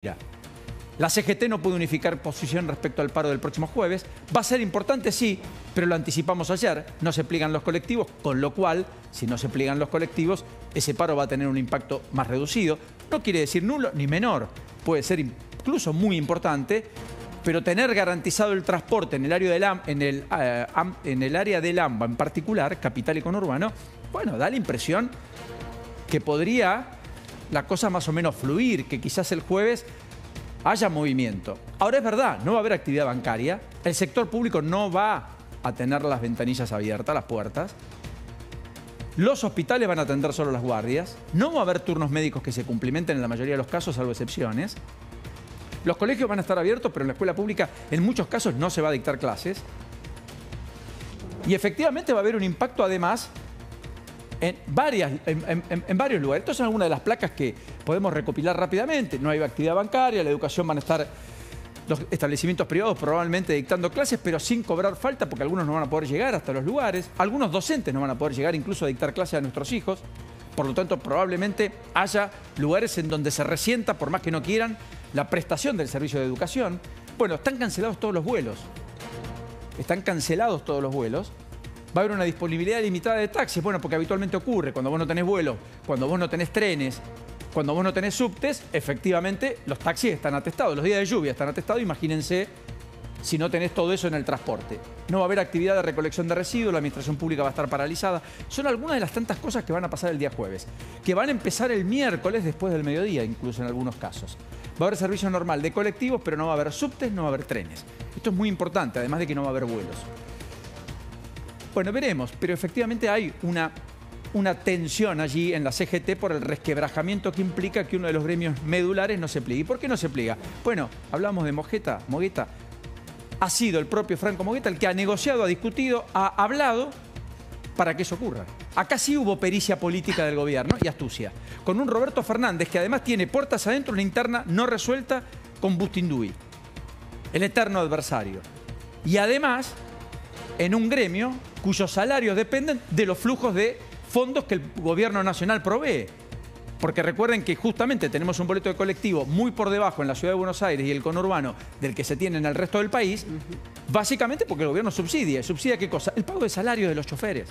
La CGT no puede unificar posición respecto al paro del próximo jueves. Va a ser importante, sí, pero lo anticipamos ayer. No se pliegan los colectivos, con lo cual, si no se pliegan los colectivos, ese paro va a tener un impacto más reducido. No quiere decir nulo ni menor. Puede ser incluso muy importante, pero tener garantizado el transporte en el área del AMBA en particular, capital y conurbano, bueno, da la impresión que podría la cosa más o menos fluir, que quizás el jueves haya movimiento. Ahora es verdad, no va a haber actividad bancaria, el sector público no va a tener las ventanillas abiertas, las puertas, los hospitales van a atender solo las guardias, no va a haber turnos médicos que se cumplimenten en la mayoría de los casos, salvo excepciones. Los colegios van a estar abiertos, pero en la escuela pública en muchos casos no se va a dictar clases. Y efectivamente va a haber un impacto además en varios lugares. Estas son algunas de las placas que podemos recopilar rápidamente. No hay actividad bancaria, la educación van a estar los establecimientos privados probablemente dictando clases, pero sin cobrar falta porque algunos no van a poder llegar hasta los lugares. Algunos docentes no van a poder llegar incluso a dictar clases a nuestros hijos. Por lo tanto, probablemente haya lugares en donde se resienta, por más que no quieran, la prestación del servicio de educación. Bueno, están cancelados todos los vuelos. Están cancelados todos los vuelos. Va a haber una disponibilidad limitada de taxis. Bueno, porque habitualmente ocurre cuando vos no tenés vuelos, cuando vos no tenés trenes, cuando vos no tenés subtes, efectivamente los taxis están atestados. Los días de lluvia están atestados. Imagínense si no tenés todo eso en el transporte. No va a haber actividad de recolección de residuos, la administración pública va a estar paralizada. Son algunas de las tantas cosas que van a pasar el día jueves, que van a empezar el miércoles después del mediodía, incluso en algunos casos. Va a haber servicio normal de colectivos, pero no va a haber subtes, no va a haber trenes. Esto es muy importante, además de que no va a haber vuelos. Bueno, veremos, pero efectivamente hay una tensión allí en la CGT por el resquebrajamiento que implica que uno de los gremios medulares no se pliegue. ¿Y por qué no se pliega? Bueno, hablamos de Mogueta. Ha sido el propio Franco Mogueta el que ha negociado, ha discutido, ha hablado para que eso ocurra. Acá sí hubo pericia política del gobierno y astucia. Con un Roberto Fernández que además tiene puertas adentro una interna no resuelta con Bustinduy, el eterno adversario. Y además en un gremio cuyos salarios dependen de los flujos de fondos que el gobierno nacional provee. Porque recuerden que justamente tenemos un boleto de colectivo muy por debajo en la ciudad de Buenos Aires y el conurbano del que se tiene en el resto del país, básicamente porque el gobierno subsidia. ¿Subsidia qué cosa? El pago de salario de los choferes.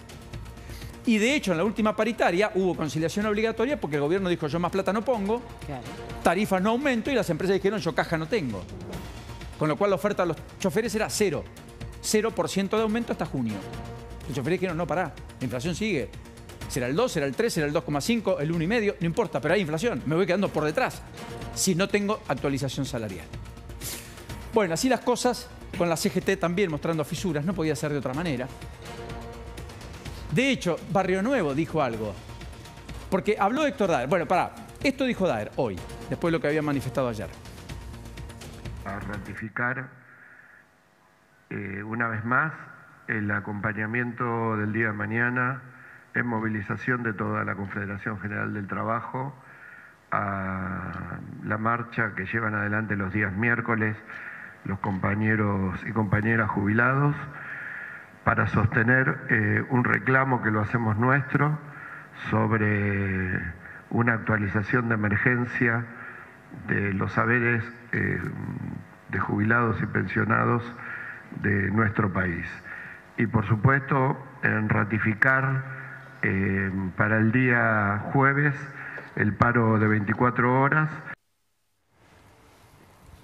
Y de hecho en la última paritaria hubo conciliación obligatoria porque el gobierno dijo yo más plata no pongo, claro, tarifas no aumento, y las empresas dijeron yo caja no tengo. Con lo cual la oferta a los choferes era 0% de aumento hasta junio. Los choferes dijeron no, pará, la inflación sigue. Será el 2, será el 3, será el 2,5, el 1,5, no importa, pero hay inflación. Me voy quedando por detrás si no tengo actualización salarial. Bueno, así las cosas, con la CGT también mostrando fisuras, no podía ser de otra manera. De hecho, Barrio Nuevo dijo algo, porque habló Héctor Daer. Bueno, pará, esto dijo Daer hoy, después de lo que había manifestado ayer. A ratificar una vez más el acompañamiento del día de mañana en movilización de toda la Confederación General del Trabajo a la marcha que llevan adelante los días miércoles los compañeros y compañeras jubilados para sostener un reclamo que lo hacemos nuestro sobre una actualización de emergencia de los saberes de jubilados y pensionados de nuestro país. Y por supuesto en ratificar para el día jueves el paro de 24 horas.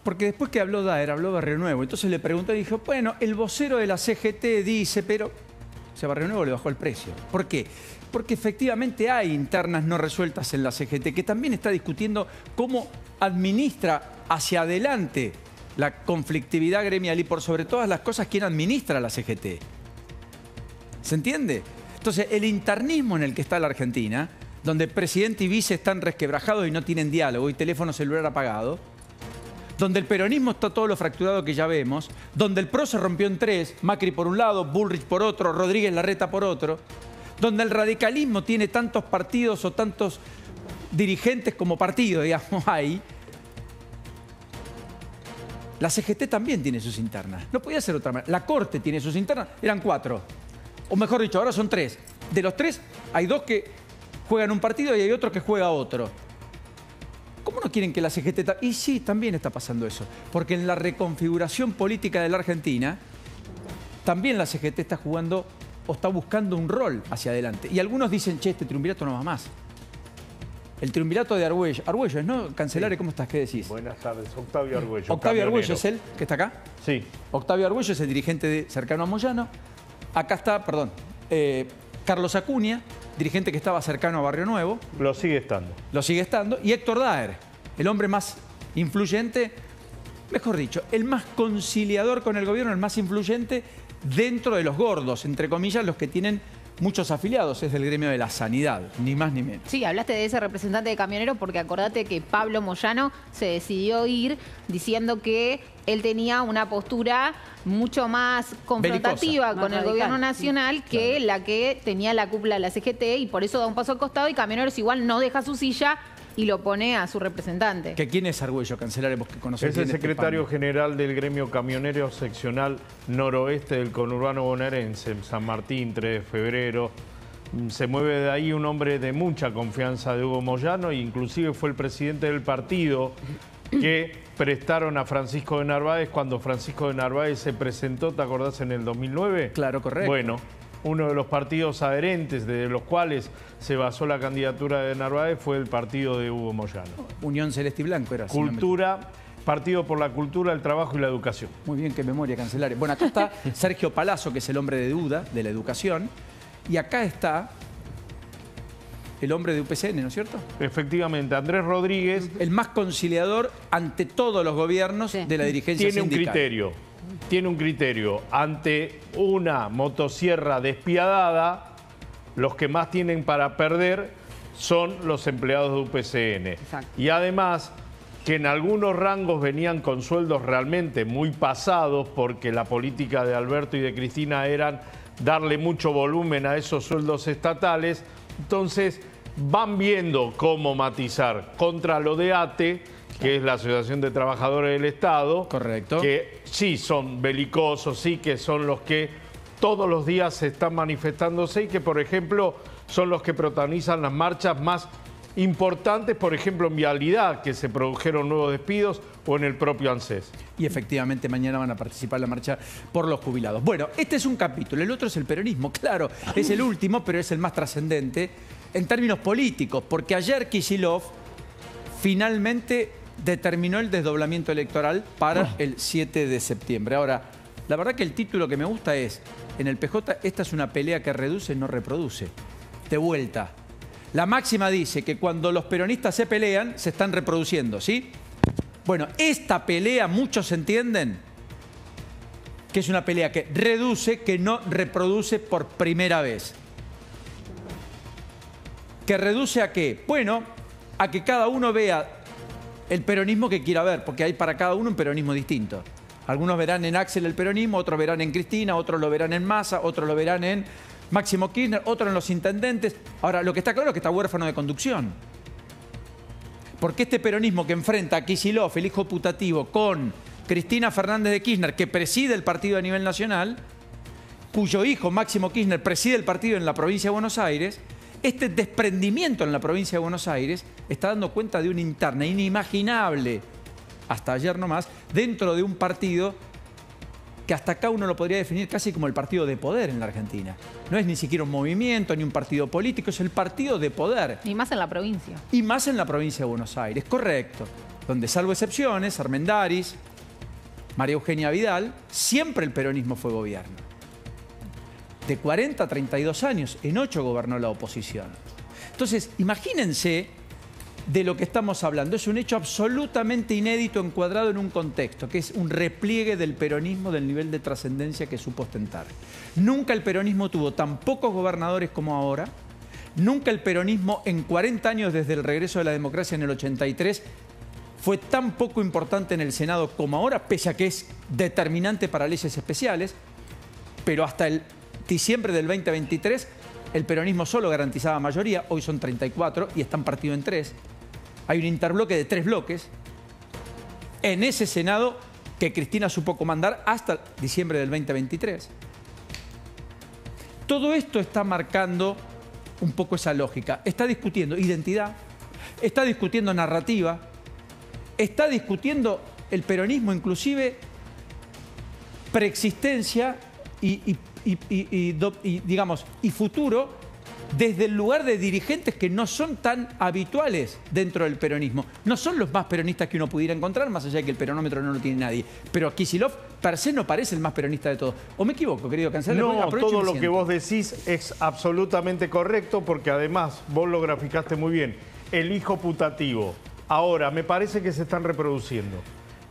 Porque después que habló Daer, habló Barrio Nuevo. Entonces le preguntó y dijo, bueno, el vocero de la CGT dice, pero... O sea, Barrio Nuevo le bajó el precio. ¿Por qué? Porque efectivamente hay internas no resueltas en la CGT, que también está discutiendo cómo administra hacia adelante la conflictividad gremial y por sobre todas las cosas, quién administra la CGT. ¿Se entiende? Entonces, el internismo en el que está la Argentina, donde presidente y vice están resquebrajados y no tienen diálogo y teléfono celular apagado, donde el peronismo está todo lo fracturado que ya vemos, donde el PRO se rompió en tres, Macri por un lado, Bullrich por otro, Rodríguez Larreta por otro, donde el radicalismo tiene tantos partidos o tantos dirigentes como partido, digamos, hay, la CGT también tiene sus internas. No podía ser otra manera. La Corte tiene sus internas, eran 4. O mejor dicho, ahora son 3. De los 3, hay 2 que juegan un partido y hay otro que juega otro. ¿Cómo no quieren que la CGT... Y sí, también está pasando eso. Porque en la reconfiguración política de la Argentina, también la CGT está jugando o está buscando un rol hacia adelante. Y algunos dicen, che, este triunvirato no va más. El triunvirato de Argüello. Argüello, ¿no? Cancelare, ¿cómo estás? ¿Qué decís? Buenas tardes. Octavio Argüello. Octavio Argüello es él, que está acá. Sí. Octavio Argüello es el dirigente cercano a Moyano. Acá está, perdón, Carlos Acuña, dirigente que estaba cercano a Barrio Nuevo. Lo sigue estando. Lo sigue estando. Y Héctor Daer, el hombre más influyente, mejor dicho, el más conciliador con el gobierno, el más influyente dentro de los gordos, entre comillas, los que tienen muchos afiliados, es del gremio de la sanidad, ni más ni menos. Sí, hablaste de ese representante de camioneros porque acordate que Pablo Moyano se decidió ir diciendo que él tenía una postura mucho más confrontativa belicosa, con el gobierno nacional que la que tenía la cúpula de la CGT y por eso da un paso al costado y Camioneros igual no deja su silla y lo pone a su representante. ¿Que quién es Argüello? Cancelare, vos que conocés Es el bien secretario este general del gremio camionero seccional noroeste del conurbano bonaerense, en San Martín, 3 de febrero. Se mueve de ahí un hombre de mucha confianza de Hugo Moyano e inclusive fue el presidente del partido que prestaron a Francisco de Narváez cuando Francisco de Narváez se presentó, ¿te acordás, en el 2009? Claro, correcto. Bueno, uno de los partidos adherentes de los cuales se basó la candidatura de Narváez fue el partido de Hugo Moyano. Unión Celeste y Blanco era. Cultura, Partido por la Cultura, el Trabajo y la Educación. Muy bien, qué memoria, Cancelare. Bueno, acá está Sergio Palazzo, que es el hombre de duda de la educación. Y acá está el hombre de UPCN, ¿no es cierto? Efectivamente, Andrés Rodríguez El más conciliador ante todos los gobiernos de la dirigencia tiene sindical. tiene un criterio. Ante una motosierra despiadada, los que más tienen para perder son los empleados de UPCN. Exacto. Y además que en algunos rangos venían con sueldos realmente muy pasados porque la política de Alberto y de Cristina eran darle mucho volumen a esos sueldos estatales. Entonces van viendo cómo matizar contra lo de ATE, que es la Asociación de Trabajadores del Estado. Correcto. Que sí son belicosos, sí que son los que todos los días se están manifestándose y que, por ejemplo, son los que protagonizan las marchas más importantes, por ejemplo, en vialidad, que se produjeron nuevos despidos, o en el propio ANSES. Y efectivamente mañana van a participar en la marcha por los jubilados. Bueno, este es un capítulo, el otro es el peronismo, claro, es el último, pero es el más trascendente en términos políticos, porque ayer Kicillof finalmente determinó el desdoblamiento electoral para el 7 de septiembre. Ahora, la verdad que el título que me gusta es, en el PJ, esta es una pelea que reduce, no reproduce. De vuelta. La máxima dice que cuando los peronistas se pelean, se están reproduciendo, ¿sí? Bueno, esta pelea, muchos entienden que es una pelea que reduce, que no reproduce por primera vez. ¿Que reduce a qué? Bueno, a que cada uno vea el peronismo que quiera ver, porque hay para cada uno un peronismo distinto. Algunos verán en Axel el peronismo, otros verán en Cristina, otros lo verán en Massa, otros lo verán en Máximo Kirchner, otros en los intendentes. Ahora, lo que está claro es que está huérfano de conducción. Porque este peronismo que enfrenta a Kicillof, el hijo putativo, con Cristina Fernández de Kirchner, que preside el partido a nivel nacional, cuyo hijo, Máximo Kirchner, preside el partido en la provincia de Buenos Aires, este desprendimiento en la provincia de Buenos Aires está dando cuenta de una interna inimaginable, hasta ayer nomás, dentro de un partido que hasta acá uno lo podría definir casi como el partido de poder en la Argentina. No es ni siquiera un movimiento, ni un partido político, es el partido de poder. Y más en la provincia. Y más en la provincia de Buenos Aires, correcto. Donde, salvo excepciones, Armendáriz, María Eugenia Vidal, siempre el peronismo fue gobierno. De 40 a 32 años, en 8 gobernó la oposición. Entonces, imagínense de lo que estamos hablando. Es un hecho absolutamente inédito encuadrado en un contexto, que es un repliegue del peronismo del nivel de trascendencia que supo ostentar. Nunca el peronismo tuvo tan pocos gobernadores como ahora. Nunca el peronismo, en 40 años desde el regreso de la democracia en el 83, fue tan poco importante en el Senado como ahora, pese a que es determinante para leyes especiales. Pero hasta el diciembre del 2023, el peronismo solo garantizaba mayoría. Hoy son 34 y están partidos en 3. Hay un interbloque de 3 bloques en ese Senado que Cristina supo comandar hasta diciembre del 2023. Todo esto está marcando un poco esa lógica. Está discutiendo identidad, está discutiendo narrativa, está discutiendo el peronismo inclusive preexistencia y futuro desde el lugar de dirigentes que no son tan habituales dentro del peronismo. No son los más peronistas que uno pudiera encontrar, más allá de que el peronómetro no lo tiene nadie. Pero Kicillof per se no parece el más peronista de todos. ¿O me equivoco, querido Cancelar? No, todo lo que vos decís es absolutamente correcto, porque además vos lo graficaste muy bien. El hijo putativo. Ahora, me parece que se están reproduciendo.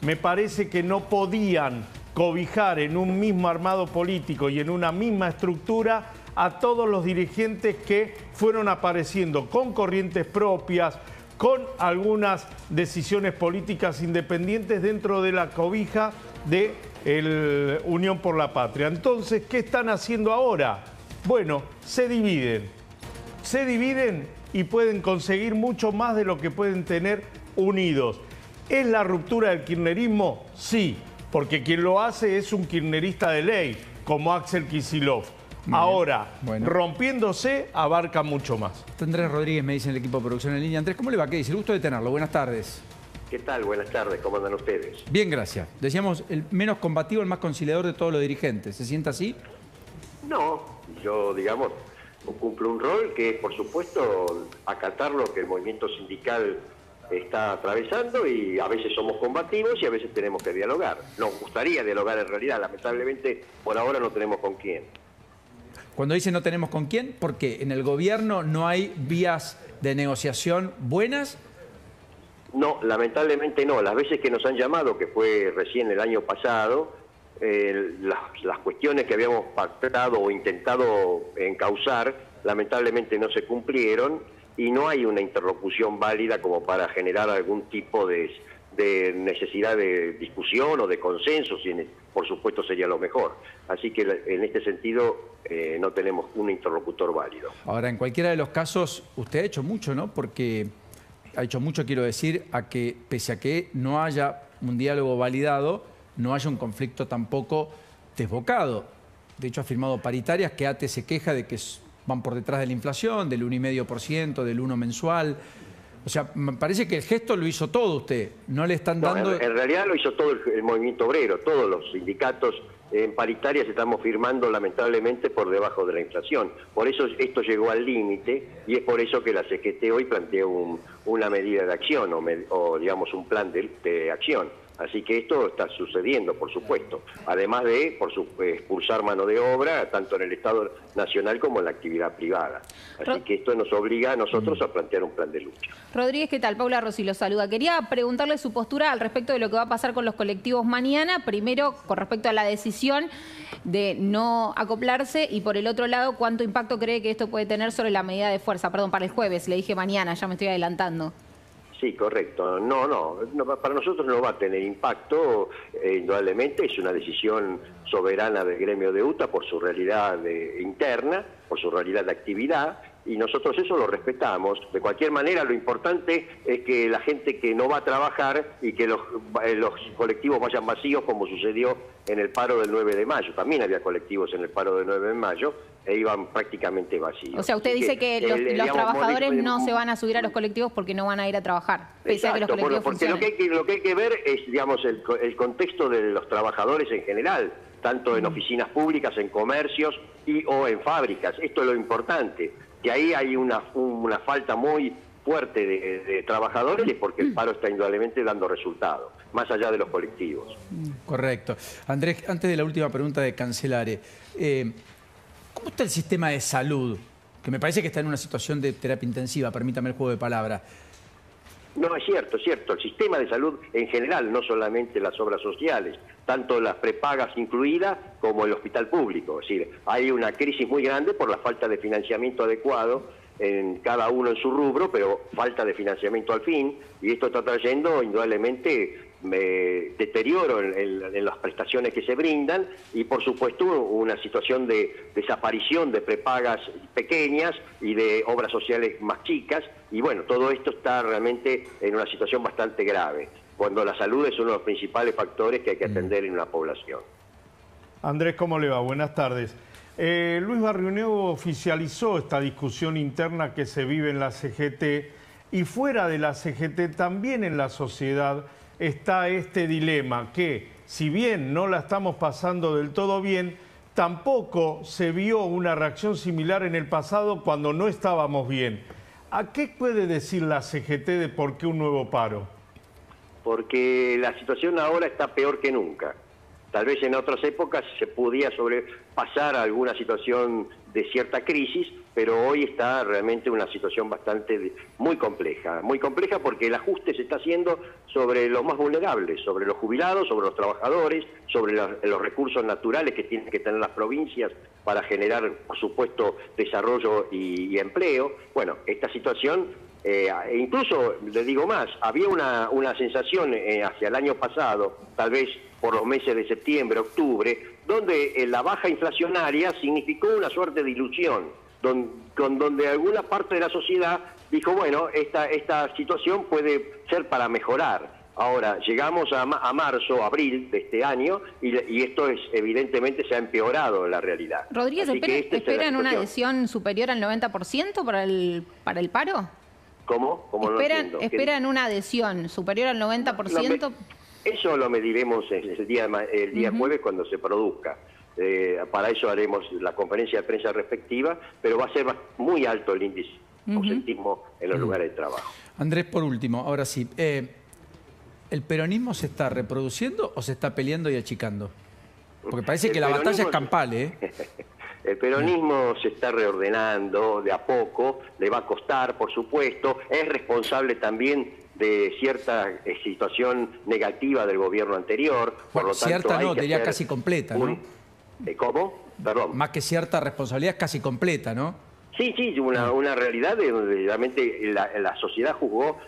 Me parece que no podían cobijar en un mismo armado político y en una misma estructura a todos los dirigentes que fueron apareciendo con corrientes propias, con algunas decisiones políticas independientes dentro de la cobija de Unión por la Patria. Entonces, ¿qué están haciendo ahora? Bueno, se dividen y pueden conseguir mucho más de lo que pueden tener unidos. ¿Es la ruptura del kirchnerismo? Sí, porque quien lo hace es un kirchnerista de ley, como Axel Kicillof. Ahora, rompiéndose, abarca mucho más. Andrés Rodríguez me dice en el equipo de producción en línea. Andrés, ¿cómo le va? ¿Qué dice? El gusto de tenerlo. Buenas tardes. ¿Qué tal? Buenas tardes. ¿Cómo andan ustedes? Bien, gracias. Decíamos, el menos combativo, el más conciliador de todos los dirigentes. ¿Se siente así? No, yo, digamos, cumplo un rol que es, por supuesto, acatar lo que el movimiento sindical está atravesando, y a veces somos combativos y a veces tenemos que dialogar. Nos gustaría dialogar en realidad. Lamentablemente, por ahora no tenemos con quién. Cuando dice no tenemos con quién, ¿por qué? ¿En el gobierno no hay vías de negociación buenas? No, lamentablemente no. Las veces que nos han llamado, que fue recién el año pasado, las cuestiones que habíamos pactado o intentado encauzar, lamentablemente no se cumplieron, y no hay una interlocución válida como para generar algún tipo de necesidad de discusión o de consenso, si por supuesto sería lo mejor. Así que en este sentido no tenemos un interlocutor válido. Ahora, en cualquiera de los casos, usted ha hecho mucho, ¿no? Porque ha hecho mucho, quiero decir, a que pese a que no haya un diálogo validado, no haya un conflicto tampoco desbocado. De hecho, ha firmado paritarias que ATE se queja de que van por detrás de la inflación, del 1,5%, del 1 mensual. O sea, me parece que el gesto lo hizo todo usted. No le están dando... En realidad lo hizo todo el movimiento obrero. Todos los sindicatos en paritarias estamos firmando lamentablemente por debajo de la inflación. Por eso esto llegó al límite, y es por eso que la CGT hoy planteó una medida de acción o digamos un plan de acción. Así que esto está sucediendo, por supuesto, además de expulsar mano de obra, tanto en el Estado Nacional como en la actividad privada. Así que esto nos obliga a nosotros a plantear un plan de lucha. Rodríguez, ¿qué tal? Paula Rossi lo saluda. Quería preguntarle su postura al respecto de lo que va a pasar con los colectivos mañana. Primero, con respecto a la decisión de no acoplarse, y por el otro lado, ¿cuánto impacto cree que esto puede tener sobre la medida de fuerza? Perdón, para el jueves, le dije mañana, ya me estoy adelantando. Sí, correcto. No, para nosotros no va a tener impacto, indudablemente es una decisión soberana del gremio de UTA por su realidad interna, por su realidad de actividad, y nosotros eso lo respetamos. De cualquier manera, lo importante es que la gente que no va a trabajar y que los colectivos vayan vacíos, como sucedió en el paro del 9 de mayo. También había colectivos en el paro del 9 de mayo e iban prácticamente vacíos. O sea, usted dice que los trabajadores no se van a subir a los colectivos porque no van a ir a trabajar, pese a que los colectivos funcionen. Porque lo que hay que ver es, digamos, el contexto de los trabajadores en general, tanto en oficinas públicas, en comercios o en fábricas. Esto es lo importante, que ahí hay una falta muy fuerte de trabajadores, porque el paro está indudablemente dando resultados, más allá de los colectivos. Correcto. Andrés, antes de la última pregunta de Cancelare, ¿cómo está el sistema de salud? Que me parece que está en una situación de terapia intensiva, permítame el juego de palabras. No, es cierto. El sistema de salud en general, no solamente las obras sociales, tanto las prepagas incluidas como el hospital público. Es decir, hay una crisis muy grande por la falta de financiamiento adecuado en cada uno en su rubro, pero falta de financiamiento al fin, y esto está trayendo indudablemente deterioro en las prestaciones que se brindan, y por supuesto una situación de desaparición de prepagas pequeñas y de obras sociales más chicas, y bueno, todo esto está realmente en una situación bastante grave, cuando la salud es uno de los principales factores que hay que atender en una población. Andrés, ¿cómo le va? Buenas tardes. Luis Barrioneo oficializó esta discusión interna que se vive en la CGT Y fuera de la CGT, también en la sociedad está este dilema que, si bien no la estamos pasando del todo bien, tampoco se vio una reacción similar en el pasado cuando no estábamos bien. ¿A qué puede decir la CGT de por qué un nuevo paro? Porque la situación ahora está peor que nunca. Tal vez en otras épocas se podía sobrepasar alguna situación de cierta crisis, pero hoy está realmente una situación muy compleja porque el ajuste se está haciendo sobre los más vulnerables, sobre los jubilados, sobre los trabajadores, sobre los recursos naturales que tienen que tener las provincias para generar, por supuesto, desarrollo y empleo. Bueno, esta situación, incluso, le digo más, había una sensación hacia el año pasado, tal vez por los meses de septiembre, octubre, donde la baja inflacionaria significó una suerte de ilusión, donde alguna parte de la sociedad dijo, bueno, esta situación puede ser para mejorar. Ahora, llegamos a marzo, abril de este año y esto evidentemente se ha empeorado en la realidad. Rodríguez, ¿esperan una adhesión superior al 90% para el paro? ¿Cómo? ¿Esperan una adhesión superior al 90%? Eso lo mediremos el día jueves cuando se produzca. Para eso haremos la conferencia de prensa respectiva, pero va a ser muy alto el índice de ausentismo en los lugares de trabajo. Andrés, por último, ahora sí, ¿el peronismo se está reproduciendo o se está peleando y achicando? Porque parece que la batalla es campal, ¿eh? El peronismo se está reordenando de a poco, le va a costar, por supuesto, es responsable también de cierta situación negativa del gobierno anterior. Bueno, por lo tanto, cierta no, diría casi completa, ¿no? ¿Cómo? Perdón. Más que cierta responsabilidad, casi completa, ¿no? Sí, una realidad de donde realmente la sociedad juzgó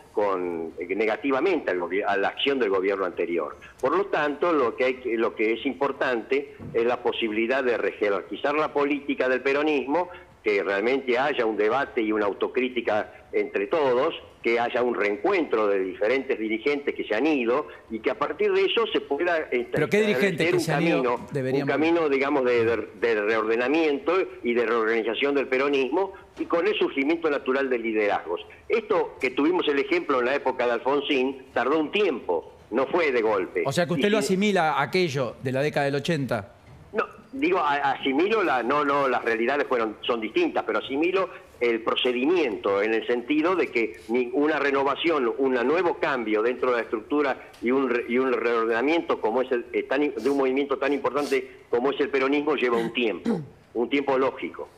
negativamente a la acción del gobierno anterior. Por lo tanto, lo que es importante es la posibilidad de rejerarquizar la política del peronismo, que realmente haya un debate y una autocrítica entre todos, que haya un reencuentro de diferentes dirigentes que se han ido y que a partir de eso se pueda ¿Pero qué dirigentes que se han ido? Un camino, digamos, de reordenamiento y de reorganización del peronismo y con el surgimiento natural de liderazgos. Esto que tuvimos el ejemplo en la época de Alfonsín tardó un tiempo, no fue de golpe. O sea que usted lo asimila a aquello de la década del 80. No, digo, asimilo las realidades son distintas, pero asimilo el procedimiento en el sentido de que una renovación, un nuevo cambio dentro de la estructura y un reordenamiento como es de un movimiento tan importante como es el peronismo lleva un tiempo lógico.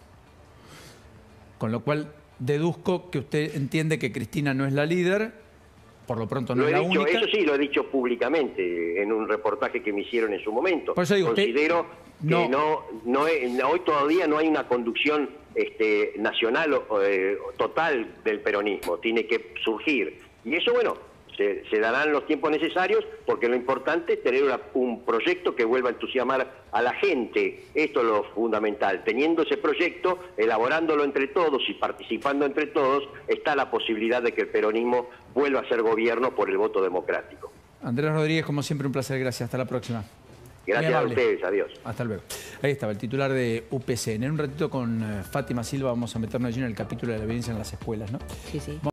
Con lo cual deduzco que usted entiende que Cristina no es la líder, por lo pronto no es la única. Eso sí, lo he dicho públicamente en un reportaje que me hicieron en su momento. Por eso digo, considero que hoy todavía no hay una conducción nacional total del peronismo, tiene que surgir. Y eso, bueno, se darán los tiempos necesarios porque lo importante es tener un proyecto que vuelva a entusiasmar a la gente. Esto es lo fundamental. Teniendo ese proyecto, elaborándolo entre todos y participando entre todos, está la posibilidad de que el peronismo vuelva a ser gobierno por el voto democrático. Andrés Rodríguez, como siempre, un placer. Gracias. Hasta la próxima. Gracias a ustedes. Adiós. Hasta luego. Ahí estaba el titular de UPCN. En un ratito con Fátima Silva vamos a meternos allí en el capítulo de la violencia en las escuelas, ¿no? Sí, sí.